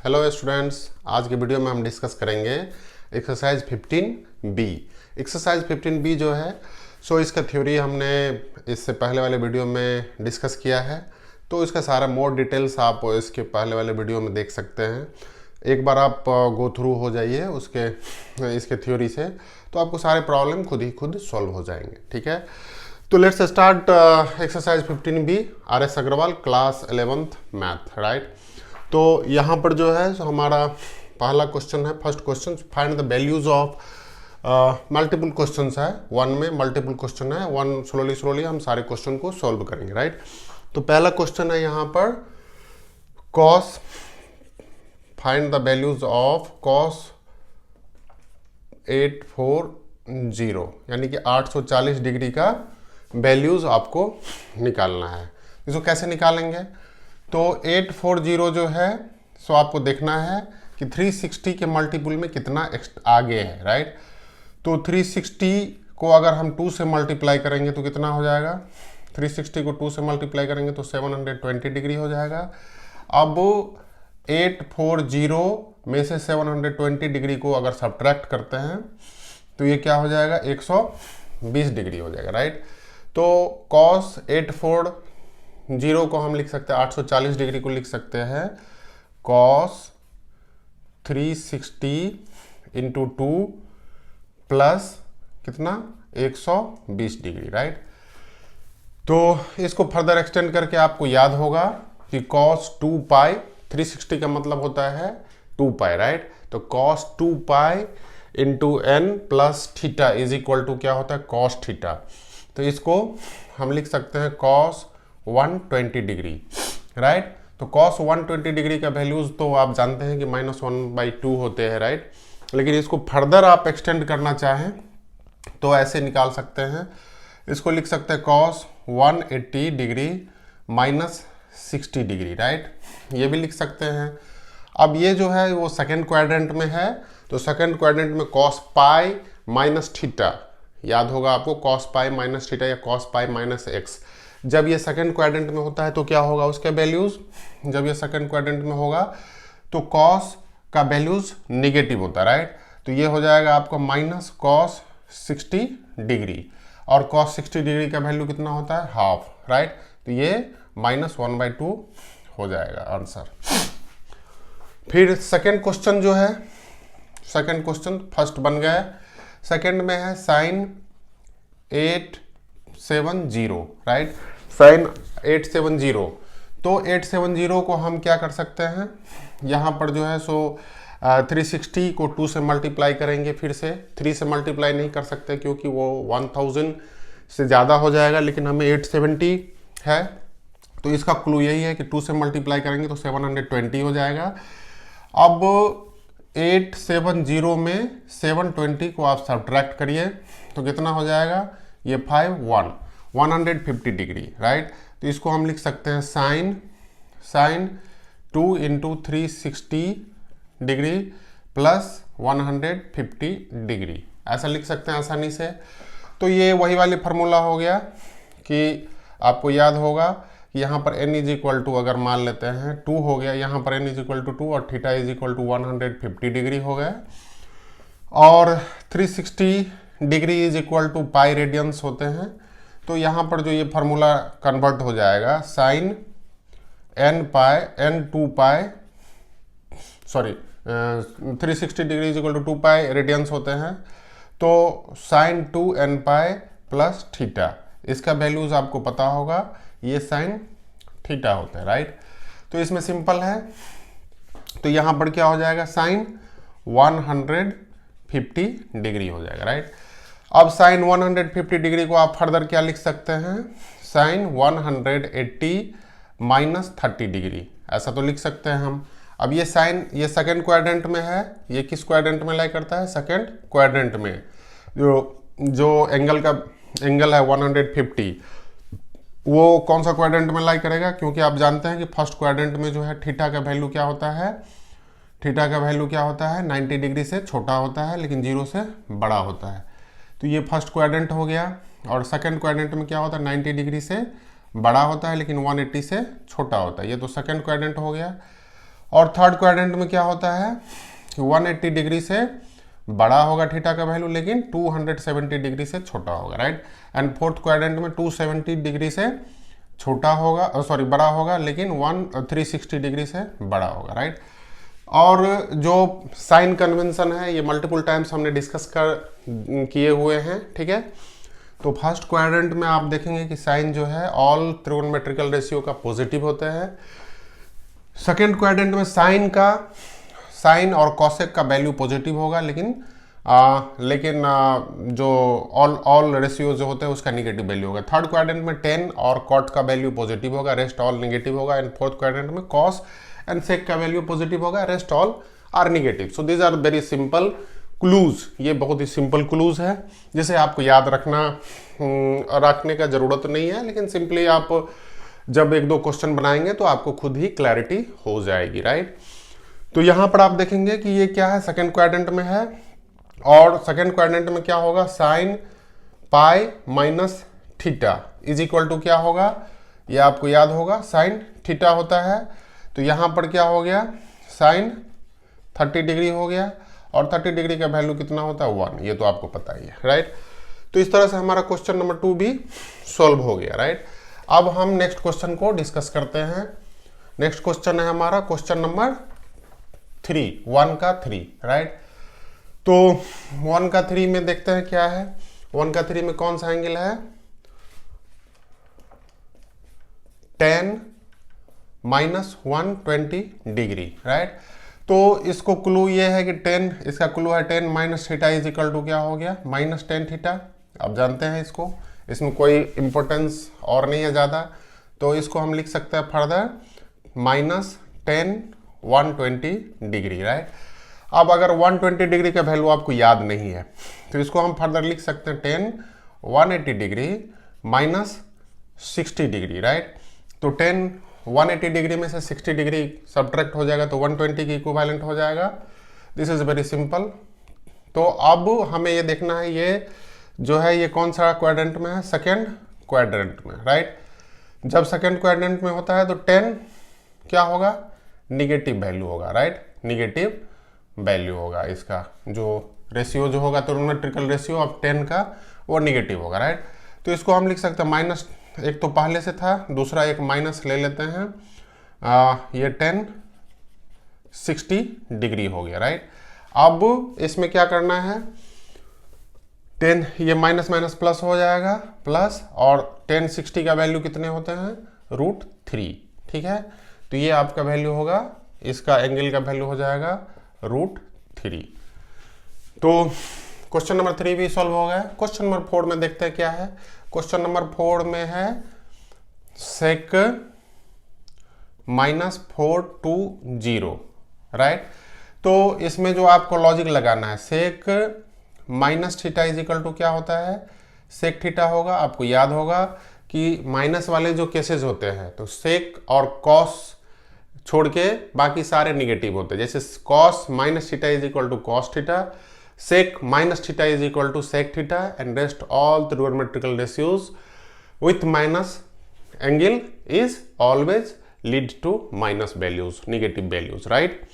Hello students, आज के video में हम डिस्कस करेंगे एक्सरसाइज 15B। एक्सरसाइज 15B जो है इसका थ्योरी हमने इससे पहले वाले वीडियो में डिस्कस किया है, तो इसका सारा मोर डिटेल्स आप इसके पहले वाले वीडियो में देख सकते हैं। एक बार आप गो थ्रू हो जाइए इसके थ्योरी से, तो आपको सारे प्रॉब्लम खुद सॉल्व हो जाएंगे। ठीक है, तो let's start exercise 15B, RS Agarwal, class 11th math. Right, तो यहाँ पर जो है हमारा पहला क्वेश्चन है, first question, find the values of multiple question है। वन में मल्टीपल क्वेश्चन है, वन स्लोली हम सारे क्वेश्चन को सॉल्व करेंगे। राइट, तो पहला क्वेश्चन है यहाँ पर cos, find the values of cos 840, यानी कि 840 डिग्री का वैल्यूज आपको निकालना है। इसको कैसे निकालेंगे? तो 840 जो है आपको देखना है कि 360 के मल्टीपल में कितना आगे है। राइट, तो 360 को अगर हम 2 से मल्टीप्लाई करेंगे तो कितना हो जाएगा? 360 को 2 से मल्टीप्लाई करेंगे तो 720 डिग्री हो जाएगा। अब 840 में से 720 डिग्री को अगर सब्ट्रैक्ट करते हैं तो ये क्या हो जाएगा? 120 डिग्री हो जाएगा। राइट, तो कॉस 840 को हम लिख सकते हैं, 840 डिग्री को लिख सकते हैं कॉस 360 इंटू 2 प्लस कितना? 120 डिग्री। राइट, तो इसको फर्दर एक्सटेंड करके आपको याद होगा कि कॉस 2 पाई, 360 का मतलब होता है 2 पाई। राइट, तो cos 2 pi into n plus theta is equal to क्या होता है? Cos theta. तो इसको हम लिख सकते हैं कॉस 120 डिग्री। राइट, तो कॉस 120 डिग्री का वैल्यूज तो आप जानते हैं कि -1/2 होते हैं। राइट, लेकिन इसको फर्दर आप एक्सटेंड करना चाहें तो ऐसे निकाल सकते हैं, इसको लिख सकते हैं कॉस 180 डिग्री -60 डिग्री। राइट, ये भी लिख सकते हैं। अब ये जो है वो सेकेंड क्वाड्रेंट में है, तो सेकेंड क्वाड्रेंट में कॉस पाई माइनस थीटा, याद होगा आपको, कॉस पाई माइनस थीटा या कॉस पाई माइनस एक्स। जब ये सेकंड क्वाड्रेंट में होता है तो क्या होगा उसके वैल्यूज? जब ये सेकंड क्वाड्रेंट में होगा तो कॉस का वैल्यूज निगेटिव होता है। राइट, तो ये हो जाएगा आपका माइनस कॉस 60 डिग्री, और कॉस 60 डिग्री का वैल्यू कितना होता है? हाफ। राइट, तो ये -1/2 हो जाएगा आंसर। फिर सेकेंड क्वेश्चन जो है, सेकेंड क्वेश्चन फर्स्ट बन गया, सेकेंड में है साइन 870। राइट, साइन 870, तो 870 को हम क्या कर सकते हैं, यहाँ पर जो है 360 को 2 से मल्टीप्लाई करेंगे। फिर से 3 से मल्टीप्लाई नहीं कर सकते क्योंकि वो 1000 से ज़्यादा हो जाएगा, लेकिन हमें 870 है, तो इसका क्लू यही है कि 2 से मल्टीप्लाई करेंगे तो 720 हो जाएगा। अब 870 में 720 को आप सब्ट्रैक्ट करिए तो कितना हो जाएगा? ये 150 डिग्री। राइट, तो इसको हम लिख सकते हैं sine 2 into 360 degree plus 150 degree, ऐसा लिख सकते हैं आसानी से। तो ये वही वाली फार्मूला हो गया कि आपको याद होगा कि यहाँ पर n इज इक्वल टू, अगर मान लेते हैं 2 हो गया, यहाँ पर n इज इक्वल टू 2 और theta is equal to 150 degree हो गया, और 360 degree is equal to pi radians होते हैं। तो यहाँ पर जो ये फार्मूला कन्वर्ट हो जाएगा, sine n 2 pi, sorry 360 degree is equal to 2 pi radians होते हैं, तो sine 2n pi plus theta, इसका वैल्यूज आपको पता होगा, ये साइन थीटा होता है। राइट, तो इसमें सिंपल है, तो यहाँ पर क्या हो जाएगा? साइन 150 डिग्री हो जाएगा। राइट, अब साइन 150 डिग्री को आप फर्दर क्या लिख सकते हैं? साइन 180 -30 डिग्री, ऐसा तो लिख सकते हैं हम। अब ये साइन, ये सेकेंड क्वाड्रेंट में है, ये किस क्वाड्रेंट में लाई करता है? सेकेंड क्वाड्रेंट में। जो एंगल है 150, वो कौन सा क्वाड्रेंट में लाई करेगा? क्योंकि आप जानते हैं कि फर्स्ट क्वाड्रेंट में जो है थीटा का वैल्यू क्या होता है? थीटा का वैल्यू क्या होता है? 90 डिग्री से छोटा होता है, लेकिन 0 से बड़ा होता है। तो ये फर्स्ट क्वाड्रेंट हो गया, और सेकंड क्वाड्रेंट में क्या होता है? 90 डिग्री से बड़ा होता है लेकिन 180 से छोटा होता है। ये तो सेकंड क्वाड्रेंट हो गया। और थर्ड क्वाड्रेंट में क्या होता है, 180 डिग्री से बड़ा होगा थीटा का वैल्यू, लेकिन 270 डिग्री से छोटा होगा, राइट। एंड फोर्थ क्वाड्रेंट में 270 डिग्री से छोटा होगा, सॉरी बड़ा होगा, लेकिन 360 डिग्री से बड़ा होगा, राइट। और जो साइन कन्वेंशन है ये मल्टीपल टाइम्स हमने डिस्कस किए हुए हैं, ठीक है। तो फर्स्ट क्वाड्रेंट में आप देखेंगे कि साइन जो है ऑल ट्रिगोनोमेट्रिकल रेशियो का पॉजिटिव होता है। सेकेंड क्वाड्रेंट में साइन और कॉसेक का वैल्यू पॉजिटिव होगा, लेकिन जो ऑल रेशियो जो होते हैं उसका निगेटिव वैल्यू होगा। थर्ड क्वाड्रेंट में टेन और कॉट का वैल्यू पॉजिटिव होगा, रेस्ट ऑल निगेटिव होगा। एंड फोर्थ क्वाड्रेंट में कॉस एंड सेक का वैल्यू पॉजिटिव होगा, rest all are negative. So these are very simple clues, ये बहुत ही सिंपल क्लूज है जिसे आपको याद रखने का जरूरत नहीं है, लेकिन सिंपली आप जब एक दो क्वेश्चन बनाएंगे तो आपको खुद ही क्लैरिटी हो जाएगी, राइट। तो यहां पर आप देखेंगे कि ये क्या है, सेकेंड क्वाड्रेंट में है, और सेकेंड क्वाड्रेंट में क्या होगा, sine pi minus theta is equal to क्या होगा, ये आपको याद होगा, साइन थीटा होता है। तो यहां पर क्या हो गया, साइन 30 डिग्री हो गया, और 30 डिग्री का वैल्यू कितना होता है 1, ये तो आपको पता ही है, राइट। तो इस तरह से हमारा क्वेश्चन नंबर 2 भी सॉल्व हो गया, राइट। अब हम नेक्स्ट क्वेश्चन को डिस्कस करते हैं। नेक्स्ट क्वेश्चन है हमारा क्वेश्चन नंबर 3, 1 का 3, राइट। तो 1 का 3 में देखते हैं क्या है। 1 का 3 में कौन सा एंगल है, tan माइनस 120 डिग्री, राइट। तो इसको क्लू ये है कि इसका क्लू है tan minus theta is equal to क्या हो गया, माइनस tan थीटा। आप जानते हैं इसको, इसमें कोई इंपॉर्टेंस और नहीं है ज़्यादा, तो इसको हम लिख सकते हैं further minus tan 120 degree, right. अब अगर 120 डिग्री का वैल्यू आपको याद नहीं है तो इसको हम फर्दर लिख सकते हैं tan 180 degree minus 60 degree, right. तो tan 180 डिग्री में से 60 डिग्री सब्ट्रैक्ट हो जाएगा तो 120 की इक्विवेलेंट हो जाएगा। This is very simple. तो अब हमें ये देखना है ये जो है ये कौन सा क्वाड्रेंट में है, सेकेंड क्वाड्रेंट में, राइट। जब सेकेंड क्वाड्रेंट में होता है तो tan क्या होगा, निगेटिव वैल्यू होगा, राइट। निगेटिव वैल्यू होगा, इसका जो रेशियो जो होगा ट्रिगोनोमेट्रिकल रेशियो ऑफ tan का वो निगेटिव होगा, राइट। तो इसको हम लिख सकते हैं माइनस, एक तो पहले से था, दूसरा एक माइनस ले लेते हैं, ये tan 60 डिग्री हो गया, राइट। अब इसमें क्या करना है, tan ये माइनस माइनस प्लस हो जाएगा, प्लस, और tan 60 का वैल्यू कितने होते हैं, √3, ठीक है। तो ये आपका वैल्यू होगा, इसका एंगल का वैल्यू हो जाएगा √3। तो क्वेश्चन नंबर 3 भी सॉल्व हो गया। क्वेश्चन नंबर 4 में देखते हैं क्या है। क्वेश्चन नंबर 4 में है sec माइनस 420, राइट। तो इसमें जो आपको लॉजिक लगाना है, sec minus theta is equal to क्या होता है, sec थीटा होगा। आपको याद होगा कि माइनस वाले जो केसेस होते हैं तो sec और cos छोड़ के बाकी सारे निगेटिव होते हैं, जैसे cos minus theta is equal to cos theta, sec minus theta is equal to sec theta, and rest all trigonometrical ratios with minus angle is always lead to minus values, negative values, right.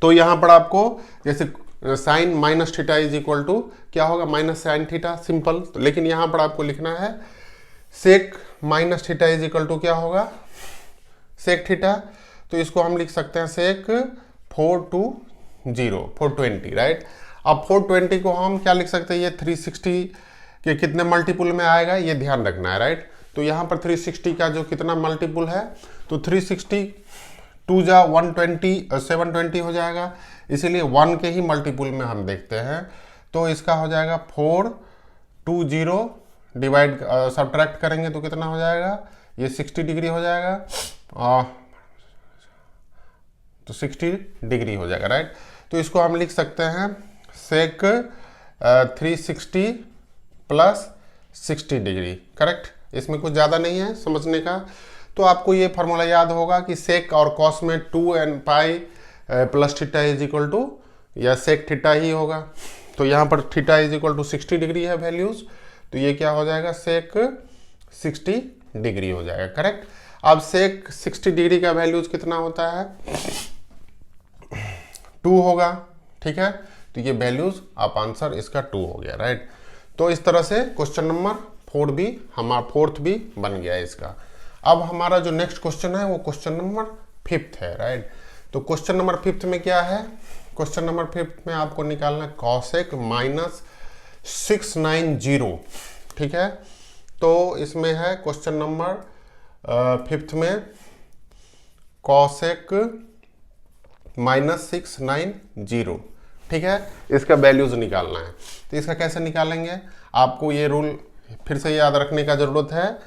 तो यहां पर आपको जैसे sine minus theta is equal to क्या होगा, minus sine theta, simple. तो लेकिन यहां पर आपको लिखना है sec minus theta is equal to क्या होगा, sec थीटा। तो इसको हम लिख सकते हैं sec 420, राइट। अब 420 को हम क्या लिख सकते हैं, ये 360 के कितने मल्टीपुल में आएगा ये ध्यान रखना है, राइट। तो यहाँ पर 360 का जो कितना मल्टीपुल है, तो 360 2 जा 120 720 हो जाएगा, इसीलिए 1 के ही मल्टीपुल में हम देखते हैं। तो इसका हो जाएगा 420 डिवाइड सब्ट्रैक्ट करेंगे तो कितना हो जाएगा, ये 60 डिग्री हो जाएगा, तो 60 डिग्री हो जाएगा, राइट। तो इसको हम लिख सकते हैं sec 360 प्लस 60 डिग्री, करेक्ट। इसमें कुछ ज़्यादा नहीं है समझने का। तो आपको ये फार्मूला याद होगा कि sec और cos में 2 and pi plus theta is equal to या sec थीटा ही होगा। तो यहाँ पर theta is equal to 60 degree है वैल्यूज, तो ये क्या हो जाएगा, sec 60 डिग्री हो जाएगा, करेक्ट। अब sec 60 डिग्री का वैल्यूज कितना होता है, 2 होगा, ठीक है। तो ये वैल्यूज आप आंसर इसका 2 हो गया, राइट। तो इस तरह से क्वेश्चन नंबर 4th भी बन गया इसका। अब हमारा जो नेक्स्ट क्वेश्चन है वो क्वेश्चन नंबर 5th है, राइट। तो क्वेश्चन नंबर 5th में क्या है, क्वेश्चन नंबर 5th में आपको निकालना है कॉसेक -690, ठीक है। तो इसमें है क्वेश्चन नंबर 5th में कॉसेक -690, ठीक है। इसका वैल्यूज निकालना है। तो इसका कैसे निकालेंगे, आपको ये रूल फिर से याद रखने का जरूरत है।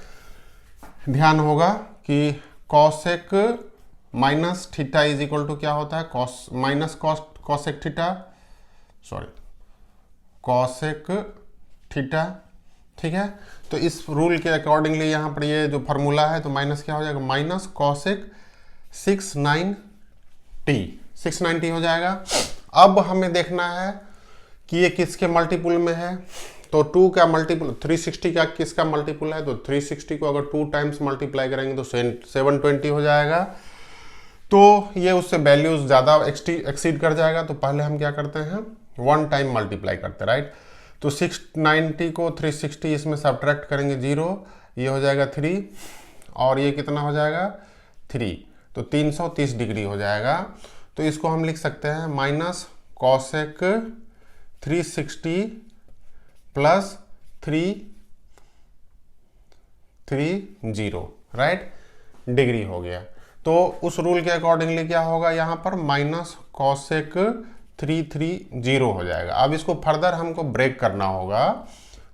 ध्यान होगा कि cosec minus theta is equal to क्या होता है, cosec theta, sorry cosec theta, ठीक है। तो इस रूल के अकॉर्डिंगली यहाँ पर ये जो फॉर्मूला है, तो माइनस क्या हो जाएगा, माइनस कॉसेक 690 हो जाएगा। अब हमें देखना है कि ये किसके मल्टीपुल में है। तो 2 का मल्टीपुल 360 का किसका मल्टीपुल है, तो 360 को अगर 2 टाइम्स मल्टीप्लाई करेंगे तो 720 हो जाएगा। तो ये उससे वैल्यूज ज़्यादा एक्सीड कर जाएगा। तो पहले हम क्या करते हैं, 1 टाइम मल्टीप्लाई करते हैं, राइट। तो 690 को 360 इसमें सब्ट्रैक्ट करेंगे 0, ये हो जाएगा 3 और ये कितना हो जाएगा 3, तो 330 डिग्री हो जाएगा। तो इसको हम लिख सकते हैं minus cosec 360 plus 330, right, degree हो गया। तो उस रूल के अकॉर्डिंगली क्या होगा, यहाँ पर माइनस कॉसेक 330 हो जाएगा। अब इसको फर्दर हमको ब्रेक करना होगा।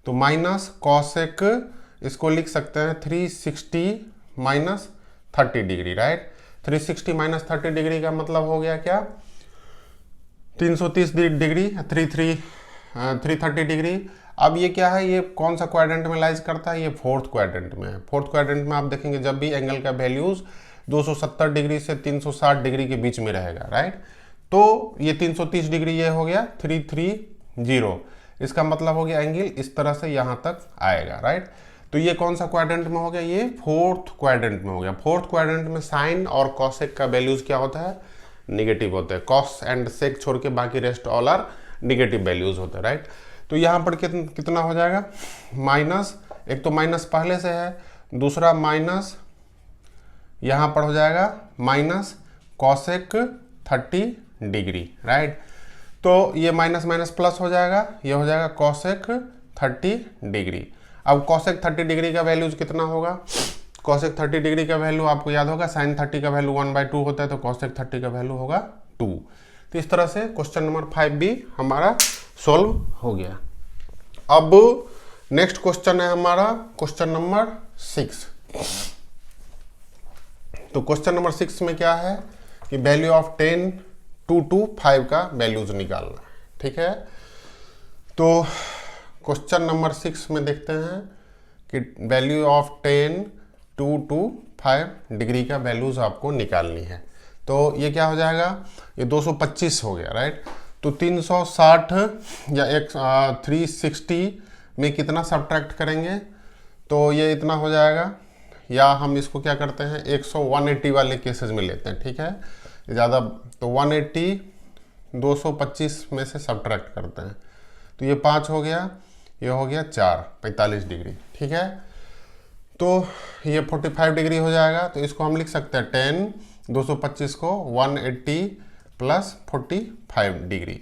तो माइनस कॉसेक इसको लिख सकते हैं 360 minus 30 degree, right. 360 minus 30 degree का मतलब हो गया क्या, 330 डिग्री, 330 डिग्री। अब ये क्या है, ये कौन सा क्वाड्रेंट में लाइज करता है, ये 4th क्वाड्रेंट में है। 4th क्वाड्रेंट में आप देखेंगे जब भी एंगल का वैल्यूज 270 डिग्री से 360 डिग्री के बीच में रहेगा, राइट। तो ये 330 डिग्री ये हो गया 330, इसका मतलब हो गया एंगल इस तरह से यहाँ तक आएगा, राइट। तो ये कौन सा क्वाड्रेंट में हो गया, ये 4th क्वाड्रेंट में हो गया। 4th क्वाड्रेंट में साइन और कॉसेक का वैल्यूज क्या होता है, निगेटिव होते हैं। कॉस एंड सेक छोड़ के बाकी rest all are negative values होते हैं, राइट। तो यहाँ पर कितना हो जाएगा, माइनस, एक तो माइनस पहले से है, दूसरा माइनस यहाँ पर हो जाएगा माइनस कॉसेक 30 डिग्री, राइट। तो ये माइनस माइनस प्लस हो जाएगा, ये हो जाएगा कॉसेक 30 डिग्री। अब कॉसेक 30 डिग्री का वैल्यूज कितना होगा, कॉसेक 30 डिग्री का वैल्यू आपको याद होगा, साइन 30 का वैल्यू 1/2 होता है, तो कॉसेक 30 का वैल्यू होगा 2। तो इस तरह से क्वेश्चन नंबर 5 भी हमारा सॉल्व हो गया। अब नेक्स्ट क्वेश्चन है हमारा क्वेश्चन नंबर 6। तो क्वेश्चन नंबर 6 में क्या है कि वैल्यू ऑफ 10 to 5 का वैल्यूज निकालना है, ठीक है। तो क्वेश्चन नंबर 6 में देखते हैं कि वैल्यू ऑफ 10 to 5 डिग्री का वैल्यूज आपको निकालनी है। तो ये क्या हो जाएगा, ये 225 हो गया, राइट। तो 360 या 360 में कितना सब्ट्रैक्ट करेंगे, तो ये इतना हो जाएगा। या हम इसको क्या करते हैं, 180 वाले केसेस में लेते हैं, ठीक है, ज़्यादा। तो 180 225 में से सब्ट्रैक्ट करते हैं, तो ये 5 हो गया, ये हो गया 4, 45 डिग्री, ठीक है। तो ये 45 डिग्री हो जाएगा। तो इसको हम लिख सकते हैं 10 225 को 180 प्लस 45 डिग्री।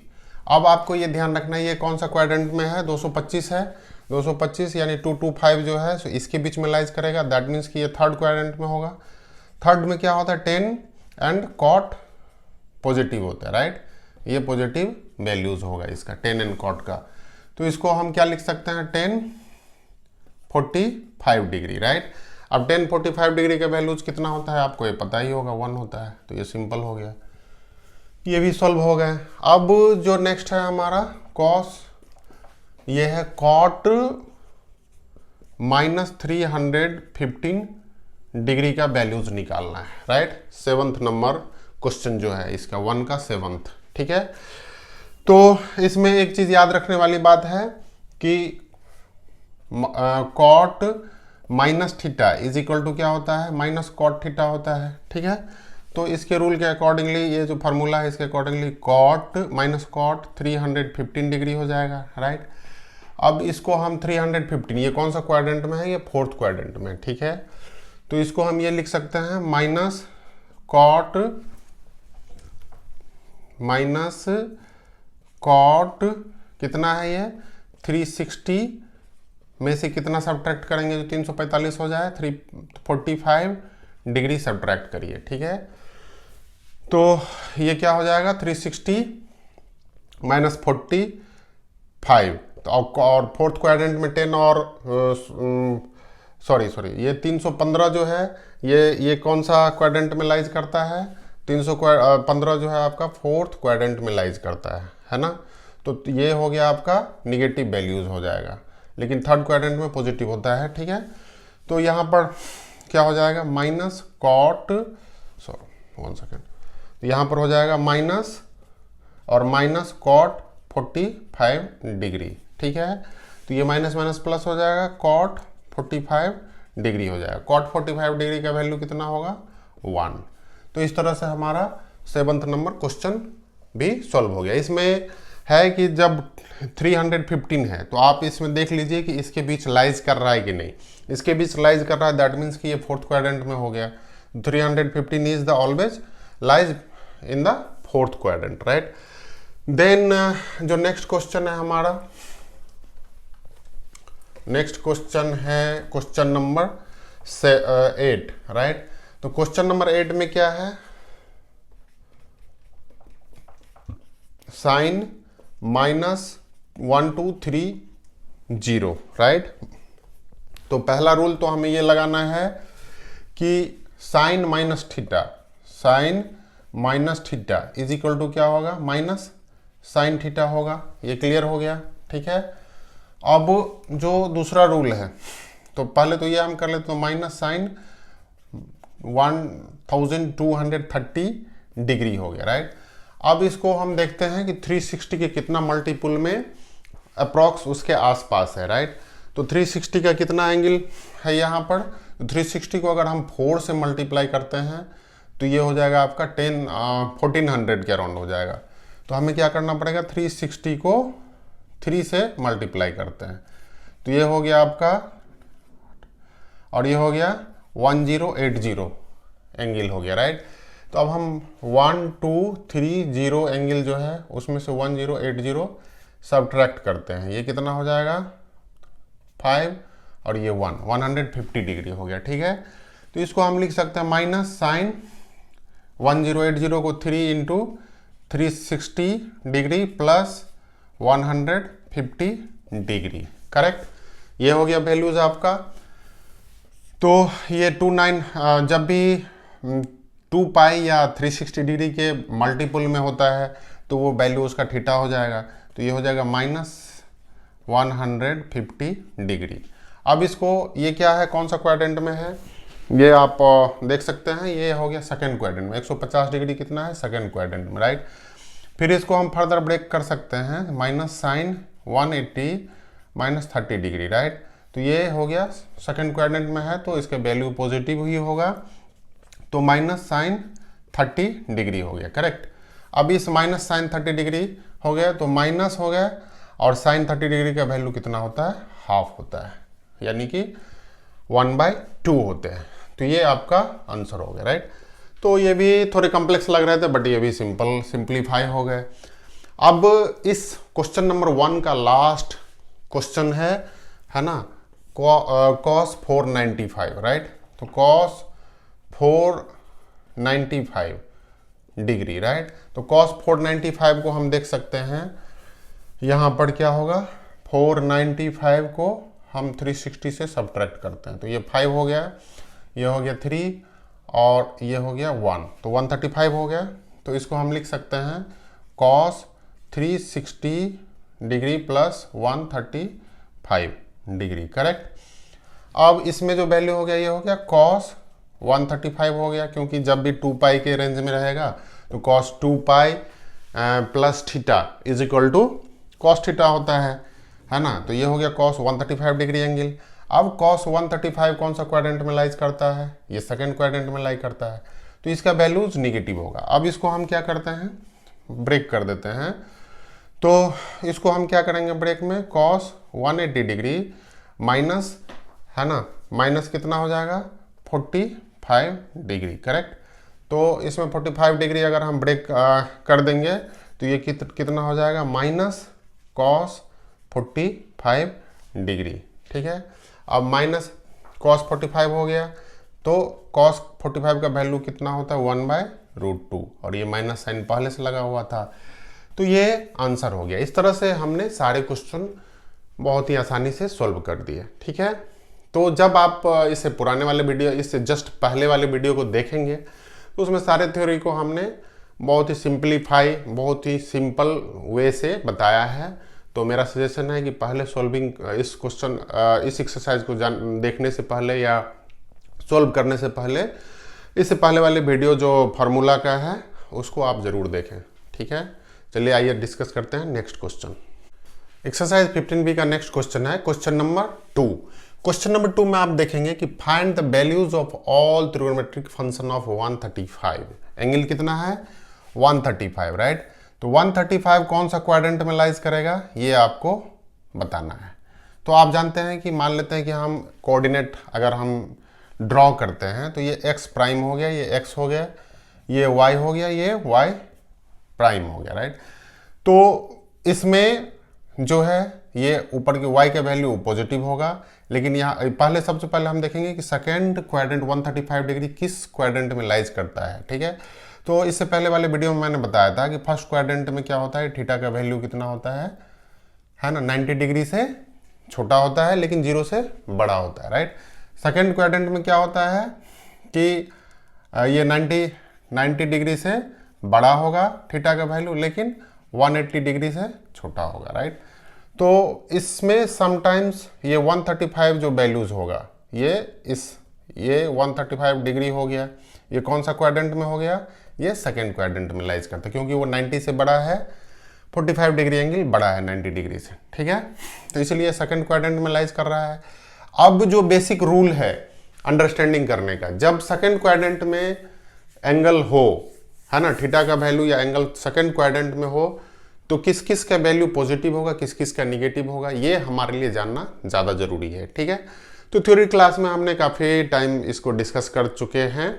अब आपको ये ध्यान रखना है ये कौन सा क्वाड्रेंट में है, 225 है, 225 यानी 225 जो है सो इसके बीच में लाइज करेगा। दैट मीन्स कि ये 3rd क्वाड्रेंट में होगा। 3rd में क्या होता है, 10 एंड कॉट पॉजिटिव होता है, राइट। ये पॉजिटिव वैल्यूज होगा इसका 10 एंड कॉट का। तो इसको हम क्या लिख सकते हैं, 10 45 डिग्री, राइट। अब 10 45 डिग्री का वैल्यूज कितना होता है आपको ये पता ही होगा, 1 होता है। तो ये सिंपल हो गया, ये भी सॉल्व हो गए। अब जो नेक्स्ट है हमारा कॉस, ये है कॉट -315 डिग्री का वैल्यूज निकालना है, राइट। 7th नंबर क्वेश्चन जो है इसका 1 का 7th, ठीक है। तो इसमें एक चीज याद रखने वाली बात है कि cot minus theta is equal to क्या होता है, माइनस कॉट थीटा होता है, ठीक है। तो इसके रूल के अकॉर्डिंगली, ये जो फार्मूला है इसके accordingly cot minus cot 315 degree हो जाएगा, राइट। अब इसको हम 315, ये कौन सा क्वाड्रेंट में है, ये फोर्थ क्वाड्रेंट में, ठीक है। तो इसको हम ये लिख सकते हैं माइनस कॉट कितना है ये 360 में से कितना सब्ट्रैक्ट करेंगे, जो 345 हो जाए, 345 डिग्री सब्ट्रैक्ट करिए, ठीक है। तो ये क्या हो जाएगा 360 माइनस 45, तो और फोर्थ क्वाड्रेंट में 10 और सॉरी ये 315 जो है ये कौन सा क्वाड्रेंट में लाइज करता है, 315 जो है आपका फोर्थ क्वाड्रेंट में लाइज करता है ना। तो ये हो गया आपका निगेटिव वैल्यूज हो जाएगा, लेकिन थर्ड क्वाड्रेंट में पॉजिटिव होता है, ठीक है। तो यहाँ पर क्या हो जाएगा माइनस कॉट, सॉरी 1 सेकेंड, तो यहाँ पर हो जाएगा माइनस और माइनस कॉट 45 डिग्री, ठीक है। तो ये माइनस माइनस प्लस हो जाएगा, कॉट 45 डिग्री हो जाएगा। कॉट 45 डिग्री का वैल्यू कितना होगा 1। तो इस तरह से हमारा 7th नंबर क्वेश्चन भी सॉल्व हो गया। इसमें है कि जब 315 है तो आप इसमें देख लीजिए कि इसके बीच लाइज कर रहा है कि नहीं। इसके बीच लाइज कर रहा है, दैट मीन्स कि ये फोर्थ क्वाड्रेंट में हो गया। 315 is the always lies in the fourth quadrant, right. Then जो नेक्स्ट क्वेश्चन है हमारा, नेक्स्ट क्वेश्चन है क्वेश्चन नंबर 8, राइट। तो क्वेश्चन नंबर 8 में क्या है, साइन -1230, राइट। तो पहला रूल तो हमें ये लगाना है कि sine minus theta is equal to क्या होगा, माइनस साइन थीटा होगा। ये क्लियर हो गया, ठीक है। अब जो दूसरा रूल है, तो पहले तो ये हम कर लेते, तो माइनस साइन 1230 डिग्री हो गया, राइट। अब इसको हम देखते हैं कि 360 के कितना मल्टीपुल में अप्रॉक्स उसके आसपास है, राइट। तो 360 का कितना एंगल है यहाँ पर, तो 360 को अगर हम 4 से मल्टीप्लाई करते हैं तो ये हो जाएगा आपका 1400 के अराउंड हो जाएगा। तो हमें क्या करना पड़ेगा, 360 को 3 से मल्टीप्लाई करते हैं, तो ये हो गया आपका, और ये हो गया 1080 एंगल हो गया, राइट। तो अब हम 1230 एंगल जो है उसमें से 1080 सब्ट्रैक्ट करते हैं, ये कितना हो जाएगा 5 और ये 150 डिग्री हो गया, ठीक है। तो इसको हम लिख सकते हैं माइनस साइन 1080 को 3 into 360 degree plus 150 degree, correct. ये हो गया वैल्यूज आपका। तो ये 29 जब भी 2 पाई या 360 डिग्री के मल्टीपल में होता है तो वो वैल्यू उसका थीटा हो जाएगा। तो ये हो जाएगा -150 डिग्री। अब इसको, ये क्या है, कौन सा क्वाड्रेंट में है, ये आप देख सकते हैं, ये हो गया सेकंड क्वाड्रेंट में। 150 डिग्री कितना है, सेकंड क्वाड्रेंट में, राइट। फिर इसको हम फर्दर ब्रेक कर सकते हैं, माइनस साइन 180 -30 डिग्री, राइट। तो ये हो गया सेकंड क्वाड्रेंट में है तो इसका वैल्यू पॉजिटिव ही होगा, तो माइनस साइन 30 डिग्री हो गया, करेक्ट। अब इस माइनस साइन 30 डिग्री हो गया तो माइनस हो गया, और साइन 30 डिग्री का वैल्यू कितना होता है, हाफ होता है, यानी कि 1/2 होते हैं। तो ये आपका आंसर हो गया, राइट। तो ये भी थोड़े कॉम्प्लेक्स लग रहे थे बट ये भी सिंपलीफाई हो गए। अब इस क्वेश्चन नंबर 1 का लास्ट क्वेश्चन है ना, cos 495, राइट। तो cos 495 डिग्री, राइट। तो cos 495 को हम देख सकते हैं, यहाँ पर क्या होगा, 495 को हम 360 से सब्ट्रैक्ट करते हैं, तो ये 5 हो गया, ये हो गया 3 और ये हो गया 1, तो 135 हो गया। तो इसको हम लिख सकते हैं cos 360 degree plus 135 degree, correct. अब इसमें जो वैल्यू हो गया, ये हो गया cos 135 हो गया, क्योंकि जब भी 2 पाई के रेंज में रहेगा तो cos 2 pi plus theta is equal to cos theta होता है ना। तो ये हो गया cos 135 डिग्री एंगल। अब cos 135 कौन सा क्वाड्रेंट में लाइज करता है, ये सेकंड क्वाड्रेंट में लाइज करता है। तो तो इसका वैल्यूज निगेटिव होगा। अब इसको हम क्या करते हैं, ब्रेक कर देते हैं। तो इसको हम क्या करेंगे ब्रेक में, कॉस 180 डिग्री माइनस, है ना, माइनस कितना हो जाएगा 45 डिग्री, करेक्ट। तो इसमें 45 डिग्री अगर हम ब्रेक कर देंगे तो ये कितना हो जाएगा, माइनस कॉस 45 डिग्री, ठीक है। अब माइनस कॉस 45 हो गया, तो कॉस 45 का वैल्यू कितना होता है 1/√2, और ये माइनस साइन पहले से लगा हुआ था, तो ये आंसर हो गया। इस तरह से हमने सारे क्वेश्चन बहुत ही आसानी से सॉल्व कर दिए, ठीक है। तो जब आप इससे पुराने वाले वीडियो, इससे जस्ट पहले वाले वीडियो को देखेंगे तो उसमें सारे थ्योरी को हमने बहुत ही सिंप्लीफाई, बहुत ही सिंपल वे से बताया है। तो मेरा सजेशन है कि पहले सॉल्विंग इस क्वेश्चन, इस एक्सरसाइज को देखने से पहले या सॉल्व करने से पहले इससे पहले वाले वीडियो जो फार्मूला का है उसको आप ज़रूर देखें, ठीक है। चलिए आइए डिस्कस करते हैं नेक्स्ट क्वेश्चन। एक्सरसाइज 15B का नेक्स्ट क्वेश्चन है क्वेश्चन नंबर 2। क्वेश्चन नंबर 2 में आप देखेंगे कि find the values of all trigonometric function of 135। Angle कितना है 135, राइट। तो 135 कौन सा क्वाड्रेंट में लाइज करेगा ये आपको बताना है। तो आप जानते हैं कि मान लेते हैं कि हम कोऑर्डिनेट अगर हम ड्रॉ करते हैं तो ये x प्राइम हो गया, ये x हो गया, ये y हो गया, ये y प्राइम हो गया, राइट। तो इसमें जो है ये ऊपर की y का वैल्यू पॉजिटिव होगा, लेकिन यहाँ पहले सबसे पहले हम देखेंगे कि सेकेंड क्वाड्रेंट 135 डिग्री किस क्वाड्रेंट में लाइज करता है, ठीक है। तो इससे पहले वाले वीडियो में मैंने बताया था कि फर्स्ट क्वाड्रेंट में क्या होता है, थीटा का वैल्यू कितना होता है ना, 90 डिग्री से छोटा होता है लेकिन 0 से बड़ा होता है, राइट। सेकेंड क्वाड्रेंट में क्या होता है कि ये 90 डिग्री से बड़ा होगा थीटा का वैल्यू, लेकिन 180 डिग्री से छोटा होगा, राइट। तो इसमें समटाइम्स ये 135 जो वैल्यूज होगा ये 135 डिग्री हो गया, ये कौन सा क्वाड्रेंट में हो गया, ये सेकेंड क्वाड्रेंट में लाइज करता है, क्योंकि वो 90 से बड़ा है, 45 डिग्री एंगल बड़ा है 90 डिग्री से, ठीक है। तो इसलिए सेकेंड क्वाड्रेंट में लाइज कर रहा है। अब जो बेसिक रूल है अंडरस्टैंडिंग करने का, जब सेकेंड क्वाड्रेंट में एंगल हो, है ना, थीटा का वैल्यू या एंगल सेकेंड क्वाड्रेंट में हो, तो किस किस का वैल्यू पॉजिटिव होगा, किस किस का निगेटिव होगा, ये हमारे लिए जानना ज़्यादा जरूरी है, ठीक है। तो थ्योरी क्लास में हमने काफ़ी टाइम इसको डिस्कस कर चुके हैं,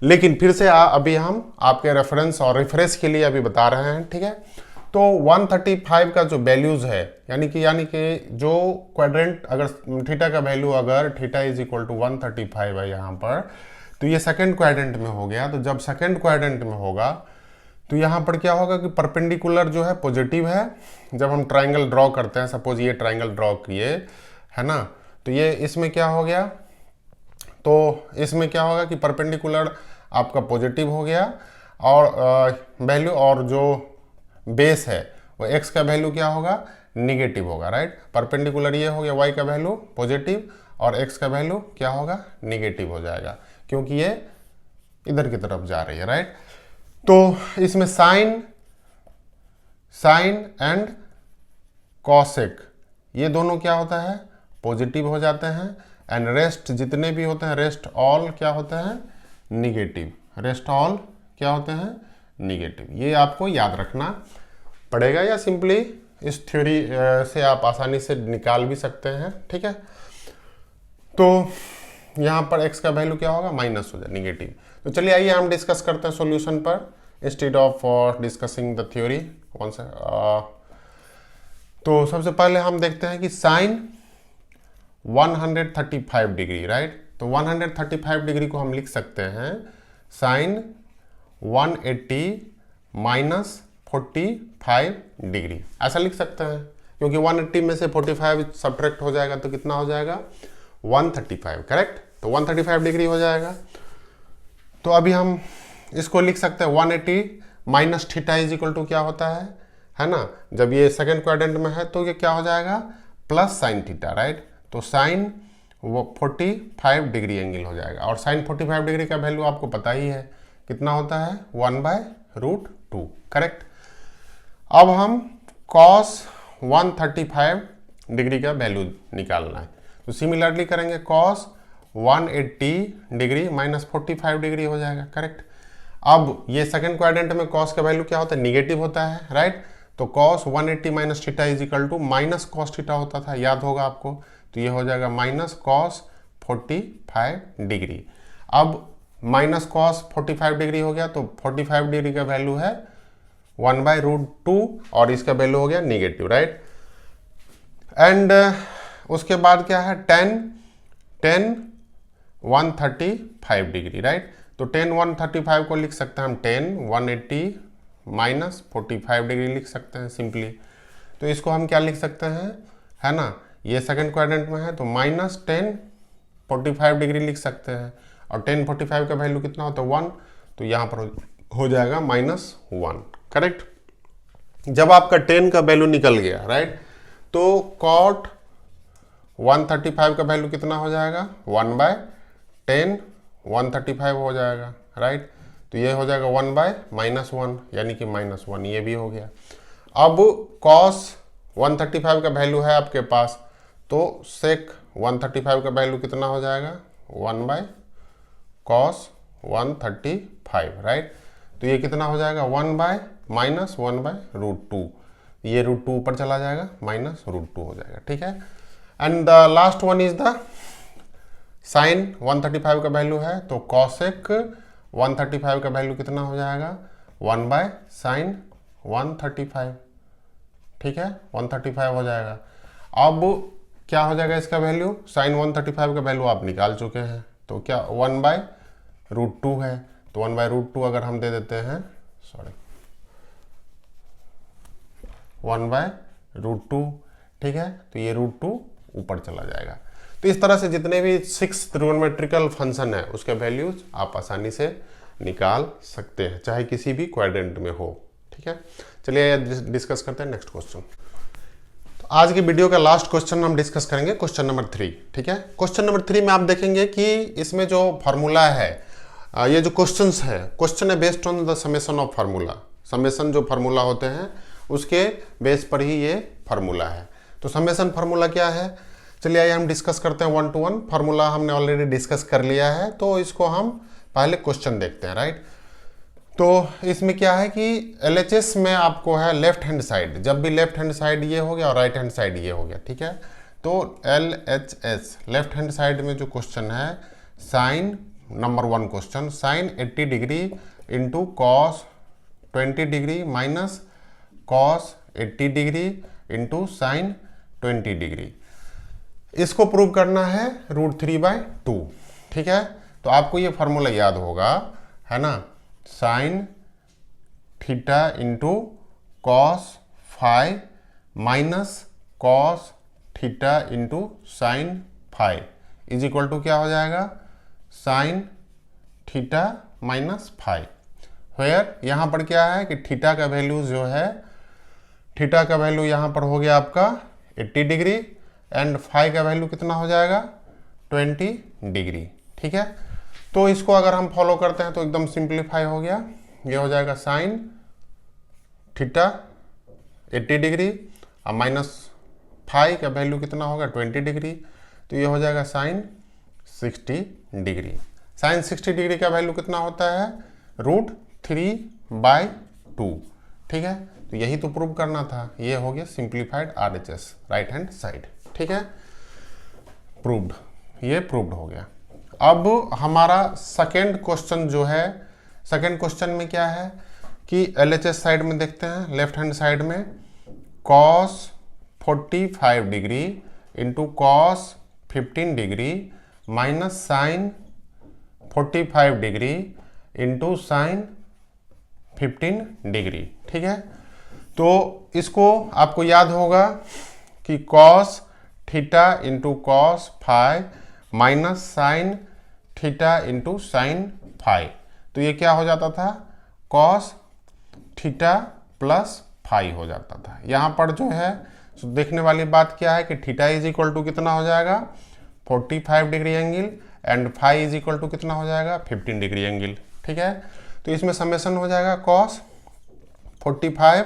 लेकिन फिर से अभी हम आपके रेफरेंस और रिफ्रेश के लिए अभी बता रहे हैं, ठीक है। तो 135 का जो वैल्यूज है, यानी कि जो क्वाड्रेंट, अगर थीटा का वैल्यू अगर थीटा इज इक्वल टू 135 है यहाँ पर, तो ये सेकेंड क्वाड्रेंट में हो गया। तो जब सेकेंड क्वाड्रेंट में होगा तो यहाँ पर क्या होगा कि परपेंडिकुलर जो है पॉजिटिव है। जब हम ट्राइंगल ड्रॉ करते हैं, सपोज ये ट्राइंगल ड्रॉ किए, है ना, तो ये इसमें क्या हो गया, तो इसमें क्या होगा कि परपेंडिकुलर आपका पॉजिटिव हो गया, और वैल्यू और जो बेस है वो x का वैल्यू क्या होगा, निगेटिव होगा, राइट। परपेंडिकुलर ये हो गया, y का वैल्यू पॉजिटिव और x का वैल्यू क्या होगा, निगेटिव हो जाएगा, क्योंकि ये इधर की तरफ जा रही है, राइट। तो इसमें साइन एंड कॉसेक ये दोनों क्या होता है, पॉजिटिव हो जाते हैं, एंड रेस्ट जितने भी होते हैं, रेस्ट ऑल क्या होते हैं, निगेटिव, रेस्ट ऑल क्या होते हैं, निगेटिव। ये आपको याद रखना पड़ेगा, या सिंपली इस थ्योरी से आप आसानी से निकाल भी सकते हैं, ठीक है। तो यहाँ पर x का वैल्यू क्या होगा, माइनस हो जाए, निगेटिव। तो चलिए आइए हम डिस्कस करते हैं सॉल्यूशन पर, instead of discussing the theory कौन सा। तो सबसे पहले हम देखते हैं कि साइन 135 डिग्री, राइट। तो 135 डिग्री को हम लिख सकते हैं साइन 180 माइनस 45 डिग्री, ऐसा लिख सकते हैं, क्योंकि 180 में से 45 सब्ट्रैक्ट हो जाएगा तो कितना हो जाएगा, 135, करेक्ट। तो 135 डिग्री हो जाएगा। तो अभी हम इसको लिख सकते हैं 180 minus theta is equal to क्या होता है ना, जब ये सेकेंड क्वाड्रेंट में है तो ये क्या हो जाएगा, प्लस साइन थीटा, राइट। तो साइन 45 डिग्री एंगल हो जाएगा, और साइन 45 डिग्री का वैल्यू आपको पता ही है कितना होता है, 1/√2, करेक्ट। अब हम cos 135 डिग्री का वैल्यू निकालना है, तो सिमिलरली करेंगे, cos 180 डिग्री माइनस 45 डिग्री हो जाएगा, करेक्ट। अब ये सेकंड क्वाड्रेंट में कॉस का वैल्यू क्या होता है, निगेटिव होता है, राइट। तो cos 180 minus theta is equal to minus cos theta होता था, याद होगा आपको। तो ये हो जाएगा माइनस कॉस 45 डिग्री। अब माइनस कॉस 45 डिग्री हो गया, तो 45 डिग्री का वैल्यू है 1/√2 और इसका वैल्यू हो गया निगेटिव, राइट। एंड उसके बाद क्या है, tan 135 डिग्री, राइट। तो tan 135 को लिख सकते हैं हम tan 180 माइनस 45 डिग्री लिख सकते हैं सिंपली। तो इसको हम क्या लिख सकते हैं, है ना, ये सेकंड क्वाड्रेंट में है तो माइनस tan 45 डिग्री लिख सकते हैं। और tan 45 का वैल्यू कितना होता है 1, तो यहाँ पर हो जाएगा -1, करेक्ट। जब आपका tan का वैल्यू निकल गया, राइट, तो cot 135 का वैल्यू कितना हो जाएगा 1/tan 135 हो जाएगा, राइट। तो ये हो जाएगा 1/-1 यानी कि -1, ये भी हो गया। अब cos 135 का वैल्यू है आपके पास, तो sec 135 का वैल्यू कितना हो जाएगा 1/cos 135, राइट। तो ये कितना हो जाएगा 1/-1/√2, ये √2 ऊपर चला जाएगा, -√2 हो जाएगा, ठीक है। And the last one is the sine 135 का वैल्यू है, तो cosec 135 का वैल्यू कितना हो जाएगा 1/sin 135, ठीक है, 135 हो जाएगा। अब क्या हो जाएगा इसका वैल्यू, साइन 135 का वैल्यू आप निकाल चुके हैं, तो क्या 1/√2 है, तो 1/√2 अगर हम दे देते हैं, 1/√2, ठीक है, तो ये √2 ऊपर चला जाएगा। तो इस तरह से जितने भी 6 ट्रिगोनोमेट्रिकल फंक्शन है उसके वैल्यूज आप आसानी से निकाल सकते हैं, चाहे किसी भी क्वाड्रेंट में हो, ठीक है। चलिए डिस्कस करते हैं नेक्स्ट क्वेश्चन। तो आज की वीडियो का लास्ट क्वेश्चन हम डिस्कस करेंगे, क्वेश्चन नंबर 3, ठीक है। क्वेश्चन नंबर 3 में आप देखेंगे कि इसमें जो फॉर्मूला है, ये जो क्वेश्चंस है, क्वेश्चन है based on the summation of formula. Summation जो फार्मूला होते हैं उसके बेस पर ही ये फार्मूला है। तो समेशन फार्मूला क्या है, चलिए आइए हम डिस्कस करते हैं 1 to 1। फार्मूला हमने ऑलरेडी डिस्कस कर लिया है, तो इसको हम पहले क्वेश्चन देखते हैं, राइट। तो इसमें क्या है कि LHS में आपको है लेफ्ट हैंड साइड, जब भी लेफ्ट हैंड साइड ये हो गया और राइट हैंड साइड ये हो गया, ठीक है। तो LHS लेफ्ट हैंड साइड में जो क्वेश्चन है, sine number 1 question, sine 80 degree into cos 20 degree minus cos 80 degree into sine 20 degree, इसको प्रूव करना है √3/2, ठीक है। तो आपको ये फार्मूला याद होगा, है ना, sine theta into cos phi minus cos theta into sine phi is equal to क्या हो जाएगा sine theta minus phi. Where यहाँ पर क्या है कि थीटा का वैल्यू जो है, थीटा का वैल्यू यहाँ पर हो गया आपका 80 डिग्री एंड फाई का वैल्यू कितना हो जाएगा 20 डिग्री, ठीक है। तो इसको अगर हम फॉलो करते हैं तो एकदम सिंप्लीफाई हो गया, ये हो जाएगा साइन थीटा 80 डिग्री और माइनस फाई का वैल्यू कितना होगा 20 डिग्री, तो ये हो जाएगा साइन 60 डिग्री। साइन 60 डिग्री का वैल्यू कितना होता है √3/2, ठीक है। तो यही तो प्रूव करना था, ये हो गया simplified RHS right hand side, ठीक है, प्रूव्ड, ये प्रूव्ड हो गया। अब हमारा सेकेंड क्वेश्चन जो है, सेकेंड क्वेश्चन में क्या है कि LHS साइड में देखते हैं, लेफ्ट हैंड साइड में cos 45 degree into cos 15 degree minus sine 45 degree into sine 15 degree, ठीक है। तो इसको आपको याद होगा कि cos theta into cos phi minus sine theta into sine phi, तो ये क्या हो जाता था cos थीटा प्लस फाई हो जाता था। यहाँ पर जो है देखने वाली बात क्या है कि थीटा इज इक्वल टू कितना हो जाएगा 45 degree angle and phi is equal to कितना हो जाएगा 15 डिग्री एंगल, ठीक है। तो इसमें समेशन हो जाएगा cos 45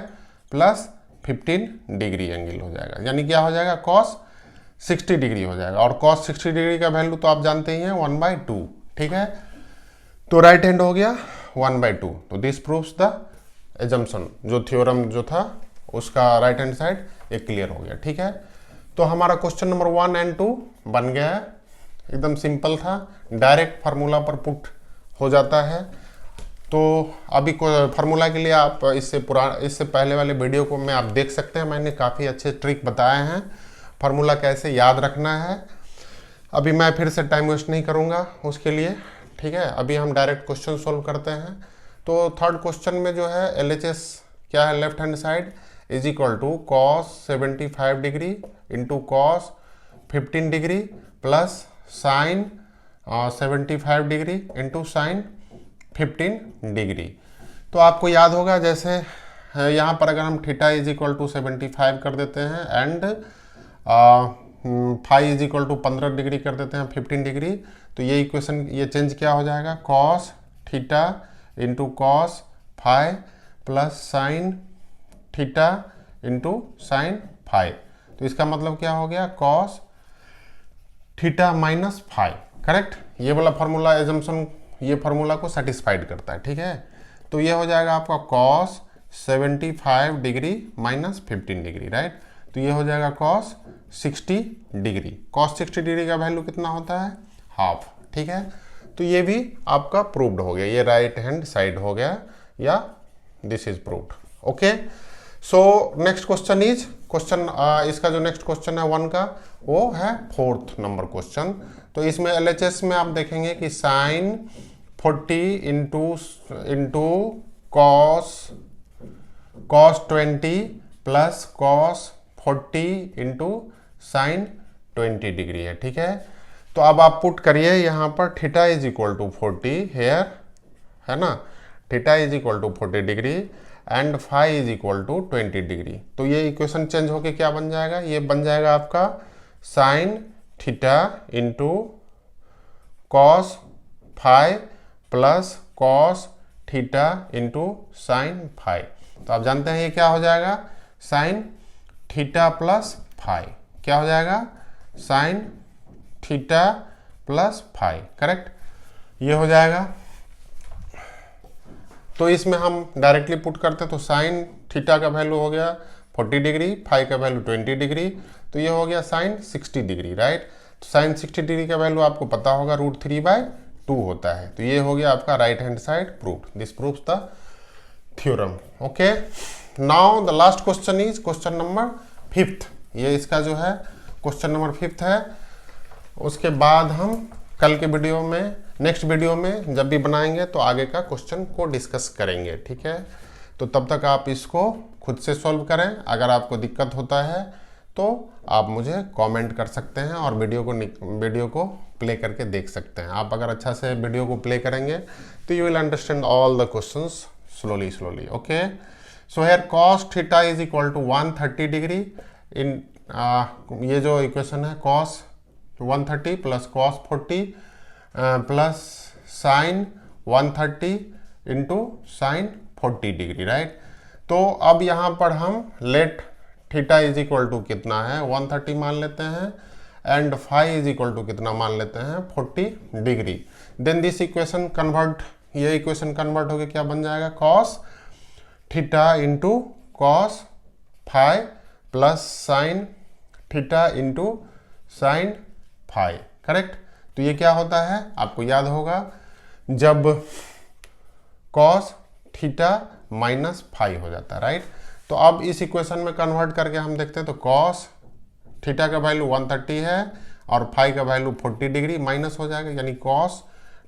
प्लस 15 डिग्री एंगल हो जाएगा, यानी क्या हो जाएगा cos 60 डिग्री हो जाएगा, और cos 60 डिग्री का वैल्यू तो आप जानते ही हैं 1/2, ठीक है। तो राइट हैंड हो गया 1/2। तो दिस प्रूव्स द एजम्पशन, जो थ्योरम जो था उसका राइट हैंड साइड एक क्लियर हो गया। ठीक है, तो हमारा क्वेश्चन नंबर 1 एंड 2 बन गया है, एकदम सिंपल था, डायरेक्ट फार्मूला पर पुट हो जाता है। तो अभी फार्मूला के लिए आप इससे पहले वाले वीडियो को में आप देख सकते हैं, मैंने काफ़ी अच्छे ट्रिक बताए हैं फार्मूला कैसे याद रखना है। अभी मैं फिर से टाइम वेस्ट नहीं करूंगा उसके लिए। ठीक है, अभी हम डायरेक्ट क्वेश्चन सॉल्व करते हैं। तो थर्ड क्वेश्चन में जो है LHS क्या है, left hand side is equal to cos 75 degree into cos 15 degree plus sine 75 degree into sine 15 degree. तो आपको याद होगा, जैसे यहाँ पर अगर हम थीटा इज इक्वल टू 75 कर देते हैं and phi is equal to 15 degree कर देते हैं 15 डिग्री, तो ये इक्वेशन ये चेंज क्या हो जाएगा, cos theta into cos phi plus sine theta into sine phi. तो इसका मतलब क्या हो गया, cos theta minus phi. Correct, ये वाला फार्मूला एजम्पशन ये फार्मूला को सेटिस्फाइड करता है। ठीक है, तो ये हो जाएगा आपका cos 75 degree minus 15 degree, right. तो ये हो जाएगा cos 60 डिग्री। cos 60 डिग्री का वैल्यू कितना होता है, हाफ। ठीक है, तो ये भी आपका प्रूव्ड हो गया, ये राइट हैंड साइड हो गया, या this is proved. Okay, so next question is इसका जो नेक्स्ट क्वेश्चन है 1 का, वो है 4th नंबर क्वेश्चन। तो इसमें LHS में आप देखेंगे कि sine 40 into cos 20 plus cos 40 into sine 20 degree है। ठीक है, तो अब आप पुट करिए यहाँ पर theta is equal to 40 here, है ना, theta is equal to 40 degree and phi is equal to 20 degree. तो ये इक्वेशन चेंज होके क्या बन जाएगा, ये बन जाएगा आपका sine theta into cos phi plus cos theta into sine phi. तो आप जानते हैं ये क्या हो जाएगा, साइन थीटा प्लस फाई, क्या हो जाएगा, sine theta plus phi. Correct, ये हो जाएगा। तो इसमें हम डायरेक्टली पुट करते तो साइन थीटा का वैल्यू हो गया 40 डिग्री, फाई का वैल्यू 20 डिग्री, तो ये हो गया साइन 60 डिग्री, राइट। तो साइन 60 डिग्री का वैल्यू आपको पता होगा √3/2 होता है। तो ये हो गया आपका right hand side proved, this proves the theorem. Okay, now the last question is question number 5th। ये इसका जो है क्वेश्चन नंबर 5th है। उसके बाद हम कल के वीडियो में, नेक्स्ट वीडियो में जब भी बनाएंगे तो आगे का क्वेश्चन को डिस्कस करेंगे। ठीक है, तो तब तक आप इसको खुद से सॉल्व करें। अगर आपको दिक्कत होता है तो आप मुझे कमेंट कर सकते हैं और वीडियो को प्ले करके देख सकते हैं। आप अगर अच्छा से वीडियो को प्ले करेंगे तो you will understand all the questions slowly. Okay, so here cos theta is equal to 130 degree in ये जो इक्वेशन है cos 130 plus cos 40 plus sine 130 into sine 40 degree, right. तो अब यहाँ पर हम let theta is equal to कितना है 130 मान लेते हैं and phi is equal to कितना मान लेते हैं 40 degree. Then this equation convert, ये इक्वेशन कन्वर्ट होकर क्या बन जाएगा, cos theta into cos phi plus sine theta into sine phi. Correct, तो ये क्या होता है आपको याद होगा, जब cos थीटा माइनस फाई हो जाता है, राइट। तो अब इस इक्वेशन में कन्वर्ट करके हम देखते हैं तो cos थीटा का वैल्यू 130 है और फाई का वैल्यू 40 डिग्री माइनस हो जाएगा, यानी cos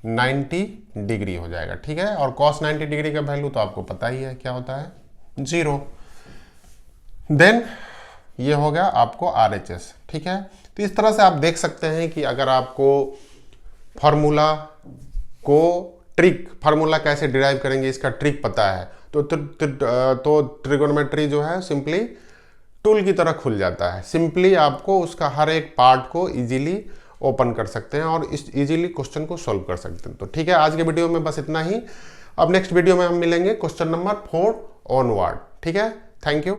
90 डिग्री हो जाएगा। ठीक है, और cos 90 डिग्री का वैल्यू तो आपको पता ही है क्या होता है, 0। देन ये हो गया आपको RHS। ठीक है, तो इस तरह से आप देख सकते हैं कि अगर आपको फार्मूला कैसे डिराइव करेंगे इसका ट्रिक पता है तो ट्रिगोनोमेट्री जो है सिंपली टूल की तरह खुल जाता है। सिंपली आपको उसका हर एक पार्ट को इजीली ओपन कर सकते हैं और इस इजीली क्वेश्चन को सॉल्व कर सकते हैं। तो ठीक है, आज के वीडियो में बस इतना ही। अब नेक्स्ट वीडियो में हम मिलेंगे क्वेश्चन नंबर 4 ऑनवर्ड। ठीक है, थैंक यू।